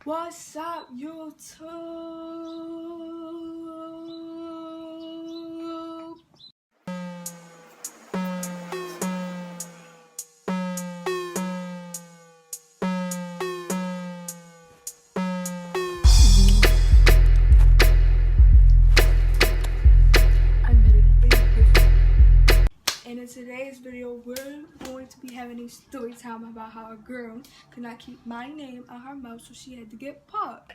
What's up, YouTube? I'm ready to think. And in today's video, we're going to be having a story time about how a girl could not keep my name out her mouth, so she had to get popped.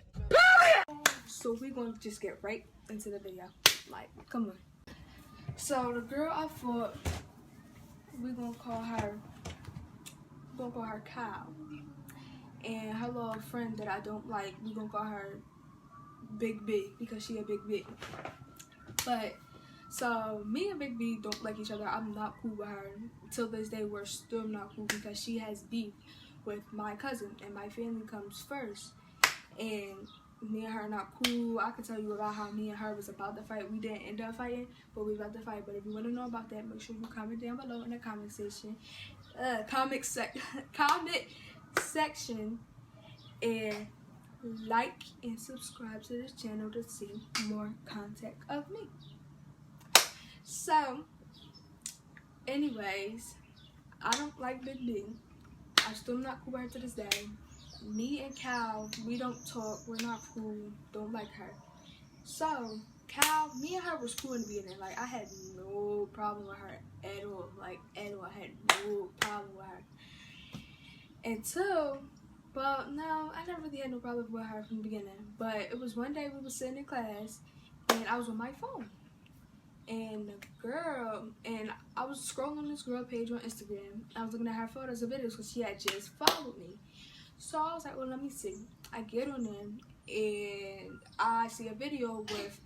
So we're going to just get right into the video. Like, come on. So the girl I thought we're gonna call her Kyle. And her little friend that I don't like, we're gonna call her Big B because she a Big B. But so me and Big B don't like each other. I'm not cool with her. Till this day, we're still not cool because she has beef with my cousin, and my family comes first. And me and her are not cool. I could tell you about how me and her was about to fight. We didn't end up fighting, but we about to fight. But if you want to know about that, make sure you comment down below in the comment section. Comment section, and like and subscribe to this channel to see more content of me. So, anyways, I don't like Big B. I'm still not cool with her to this day. Me and Cal, we don't talk. We're not cool. Don't like her. So, Cal, me and her was cool in the beginning. Like, I had no problem with her at all. Like, at all. I had no problem with her. Well, no, I never really had no problem with her from the beginning. But it was one day we were sitting in class, and I was on my phone. And I was scrolling this girl page on Instagram. I was looking at her photos and videos because she had just followed me. So I was like, well, let me see. I get on them, and I see a video with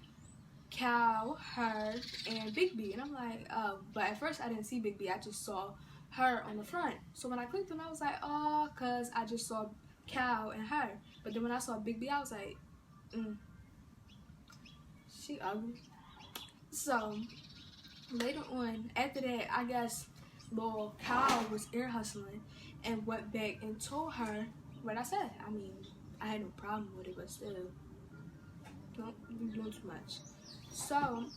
Cal, her, and Big B. And I'm like, oh. But at first, I didn't see Big B. I just saw her on the front. So when I clicked on, I was like, oh, because I just saw Cal and her. But then when I saw Big B, I was like, she ugly. So later on, after that, I guess little Kyle was ear hustling and went back and told her what I said. I mean, I had no problem with it, but still, don't be doing too much. So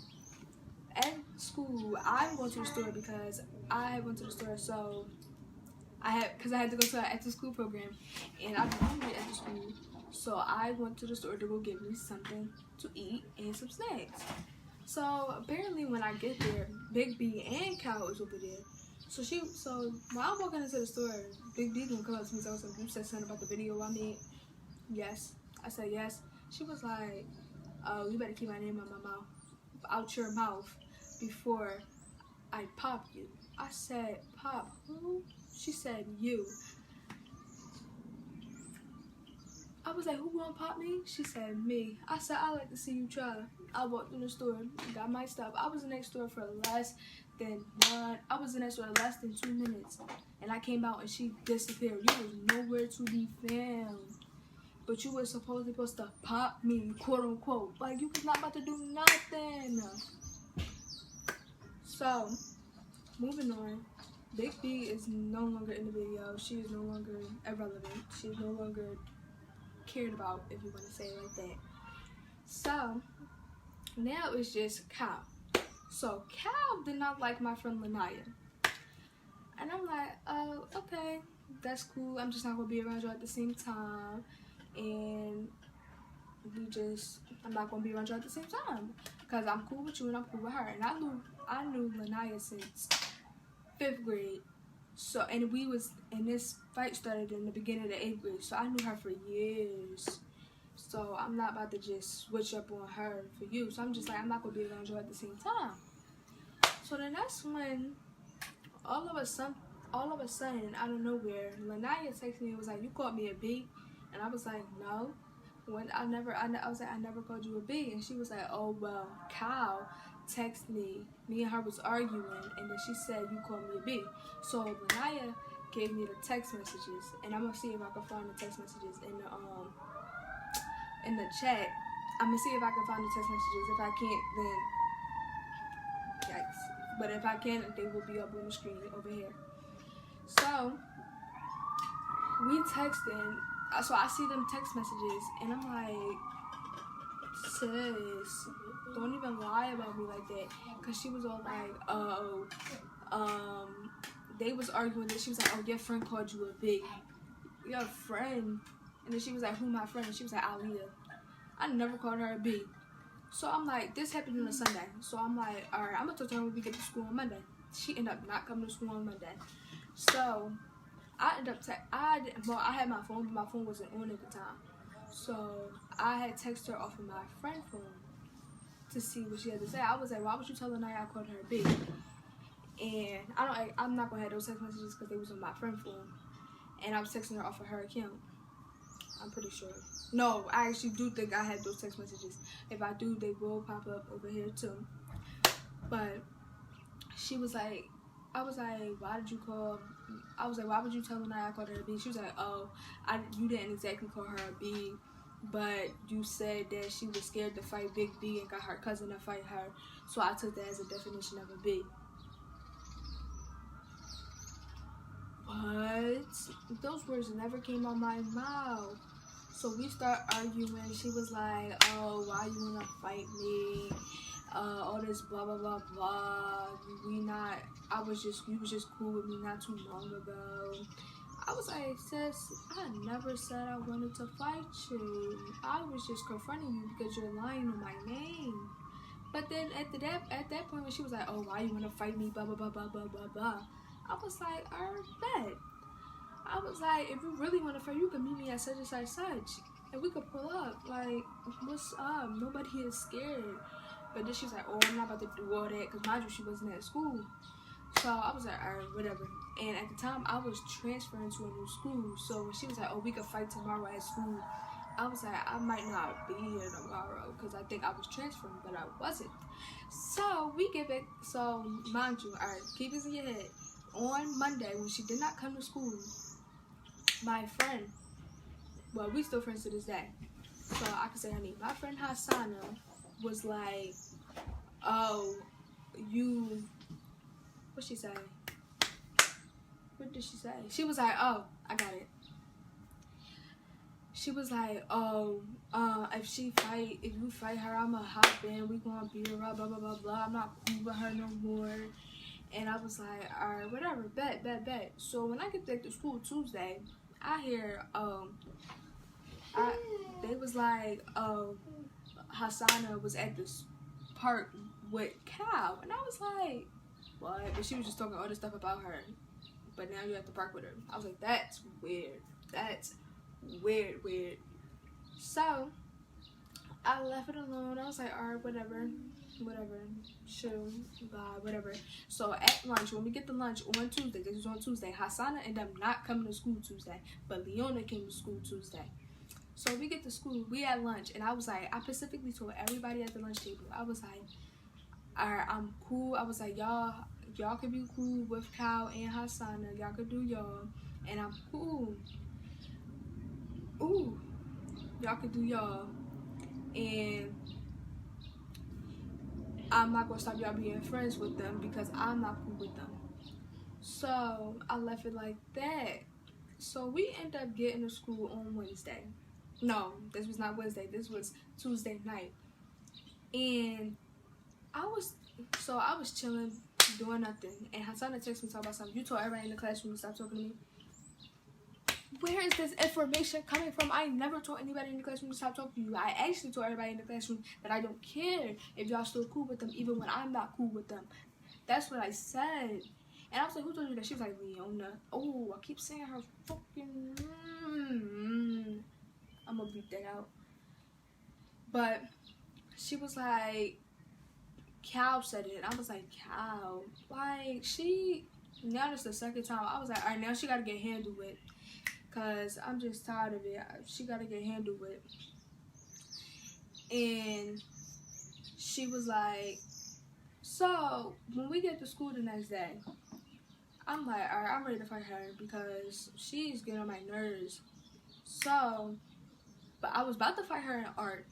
at school, I went to the store because I went to the store, so I had to go to an after school program, and I was hungry after school, so I went to the store to go get me something to eat and some snacks. So apparently when I get there, Big B and Cal was over there. So when I'm walking into the store, Big B gonna come up to me and say, you said something about the video I made? Yes. I said yes. She was like, oh, you better keep my name out your mouth before I pop you. I said, pop who? She said, you. I was like, who gonna pop me? She said, me. I said, I like to see you try. I walked in the store, got my stuff. I was in that store for less than 2 minutes. And I came out and she disappeared. You was nowhere to be found. But you were supposed to pop me, quote unquote. Like, you was not about to do nothing. So, moving on. Big B is no longer in the video. She is no longer irrelevant. She is no longer cared about, if you want to say it like that. So now it's just Cal. So Cal did not like my friend Lanaya, and I'm like, oh, okay, that's cool. I'm just not gonna be around you at the same time, and I'm not gonna be around you at the same time because I'm cool with you and I'm cool with her. And I knew Lanaya since 5th grade. So, and this fight started in the beginning of the 8th grade. So I knew her for years. So I'm not about to just switch up on her for you. So I'm just like, I'm not gonna be around you at the same time. So then that's when all of a sudden, out of nowhere, Lanaya texted me and was like, you called me a B? And I was like, no. I was like, I never called you a B. And she was like, oh, well, Kyle texted me. Me and her was arguing, and then she said, you called me a B. So Lanaya gave me the text messages, and I'm gonna see if I can find the text messages in the chat. I'm gonna see if I can find the text messages. If I can't, then yikes. But if I can, they will be up on the screen over here. So we texted, so I see them text messages, and I'm like, sis, don't even lie about me like that. Cause she was all like, oh, they was arguing that she was like, oh, your friend called you a big, your friend, and then she was like, who my friend? And she was like, Aliyah. I never called her a B. So I'm like, this happened on a Sunday. So I'm like, all right, I'm gonna talk to her when we get to school on Monday. She ended up not coming to school on Monday. So I ended up, I had my phone, but my phone wasn't on at the time. So I had texted her off of my friend phone to see what she had to say. I was like, why would you tell her I called her a B? And I'm not gonna have those text messages because they was on my friend phone. And I was texting her off of her account. I'm pretty sure. No, I actually do think I had those text messages. If I do, they will pop up over here too. But she was like, I was like, why did you call? I was like, why would you tell her I called her a B? She was like, oh, you didn't exactly call her a B, but you said that she was scared to fight Big B and got her cousin to fight her. So I took that as a definition of a B. What? Those words never came out my mouth. So we start arguing. She was like, oh, why you wanna fight me? All this blah blah blah blah. You was just cool with me not too long ago. I was like, sis, I never said I wanted to fight you. I was just confronting you because you're lying on my name. But then at that point when she was like, oh, why you wanna fight me? Blah blah blah blah blah blah blah. I was like, bet. I was like, if you really want to fight, you can meet me at such and such, and we could pull up. Like, what's up? Nobody is scared. But then she was like, oh, I'm not about to do all that, because mind you, she wasn't at school. So I was like, alright, whatever. And at the time, I was transferring to a new school. So when she was like, oh, we could fight tomorrow at school, I was like, I might not be here tomorrow, because I think I was transferring, but I wasn't. So we get back. So mind you, alright, keep this in your head. On Monday, when she did not come to school, my friend, well, we still friends to this day, so I can say her name. My friend Hassana was like, oh, what she say? What did she say? She was like, oh, I got it. She was like, oh, if you fight her, I'ma hop in, we gonna beat her up, blah, blah, blah, blah. I'm not cool with her no more. And I was like, alright, whatever, bet. So when I get back to school Tuesday, I hear, they was like, Hassana was at this park with Cal. And I was like, what? But she was just talking all this stuff about her. But now you're at the park with her. I was like, that's weird. That's weird. So, I left it alone. I was like, alright, whatever. Sure, bye, whatever. So at lunch, when we get to lunch on Tuesday, this was on Tuesday, Hassana ended up not coming to school Tuesday, but Leona came to school Tuesday. So we get to school, we at lunch, and I was like, I specifically told everybody at the lunch table, I was like, alright, I'm cool. I was like, y'all can be cool with Kyle and Hassana. Y'all could do y'all, and I'm cool. Ooh, y'all could do y'all, and I'm not gonna stop y'all being friends with them because I'm not cool with them. So I left it like that. So we ended up getting to school on Wednesday. No, this was not Wednesday. This was Tuesday night. And I was chilling, doing nothing. And Hassana texted me talking about something. You told everybody in the classroom to stop talking to me. Where is this information coming from? I never told anybody in the classroom to stop talking to you. I actually told everybody in the classroom that I don't care if y'all still cool with them, even when I'm not cool with them. That's what I said. And I was like, who told you that? She was like, Leona. Oh, I keep saying her fucking... I'm gonna beat that out. But she was like, Cal said it. I was like, Cal? Like, now this is the second time. I was like, alright, now she gotta get handled with. Because I'm just tired of it. She got to get handled with. And she was like, so when we get to school the next day, I'm like, alright, I'm ready to fight her because she's getting on my nerves. So, but I was about to fight her in art.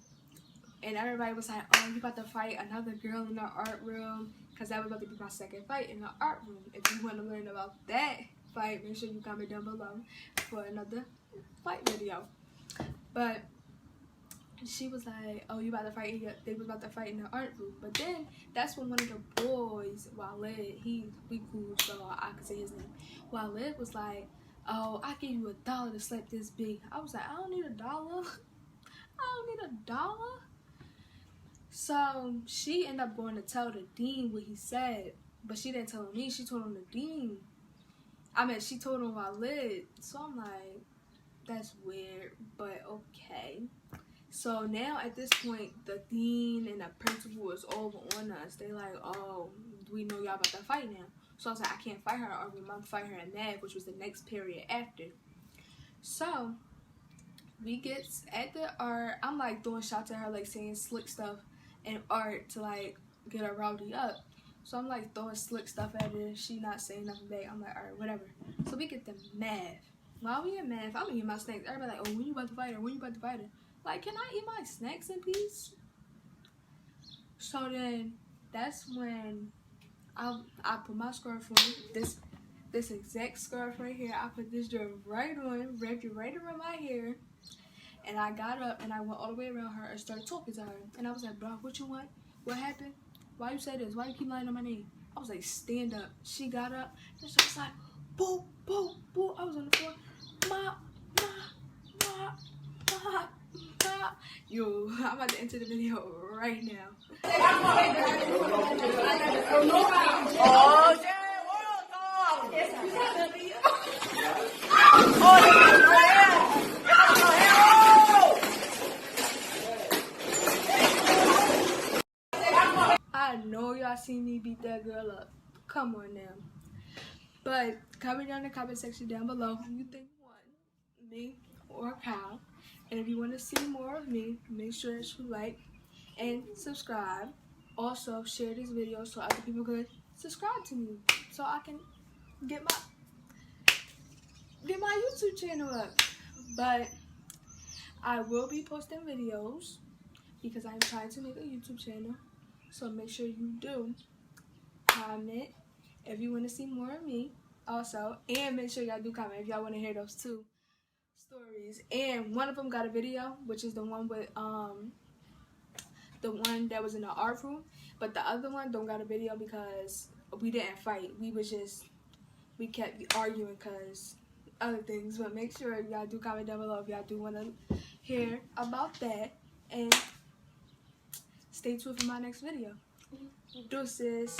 And everybody was like, oh, you about to fight another girl in the art room? Because that was about to be my second fight in the art room. If you want to learn about that, fight, make sure you comment down below for another fight video. But she was like, oh, you about to fight? They was about to fight in the art room. But then that's when one of the boys, Walid, we cool, so I can say his name. Walid was like, oh, I give you $1 to slap this big. I was like, I don't need $1. I don't need $1. So she ended up going to tell the dean what he said, but she didn't tell me. She told him the dean. She told him Walid. So I'm like, that's weird, but okay. So now at this point, the dean and the principal is over on us. They like, oh, we know y'all about to fight now. So I was like, I can't fight her, or I'm gonna fight her in math, which was the next period after. So we get at the art. I'm like throwing shots at her, like saying slick stuff in art to like get her rowdy up. So I'm like throwing slick stuff at her. She not saying nothing back. I'm like, alright, whatever. So we get the math. While we in math, I'm eating my snacks. Everybody like, oh, when you about to fight her? When you about to fight her? Like, can I eat my snacks in peace? So then that's when I put my scarf on. This exact scarf right here. I put this dress right on, wrapped it right around my hair. And I got up and I went all the way around her and started talking to her. And I was like, bro, what you want? What happened? Why you say this? Why you keep lying on my name? I was like, stand up. She got up and she was like, boo, boo, boo. I was on the floor. Ma. Yo, I'm about to enter the video right now. I know y'all seen me beat that girl up. Come on now. But comment down in the comment section down below who you think won, me or Kyle. And if you want to see more of me, make sure that you like and subscribe. Also, share these videos so other people could subscribe to me, so I can get my YouTube channel up. But I will be posting videos because I'm trying to make a YouTube channel. So make sure you do comment if you want to see more of me also, and make sure y'all do comment if y'all want to hear those two stories. And one of them got a video, which is the one with the one that was in the art room, but the other one don't got a video because we didn't fight. We kept arguing because other things. But make sure y'all do comment down below if y'all do want to hear about that, and stay tuned for my next video. Deuces.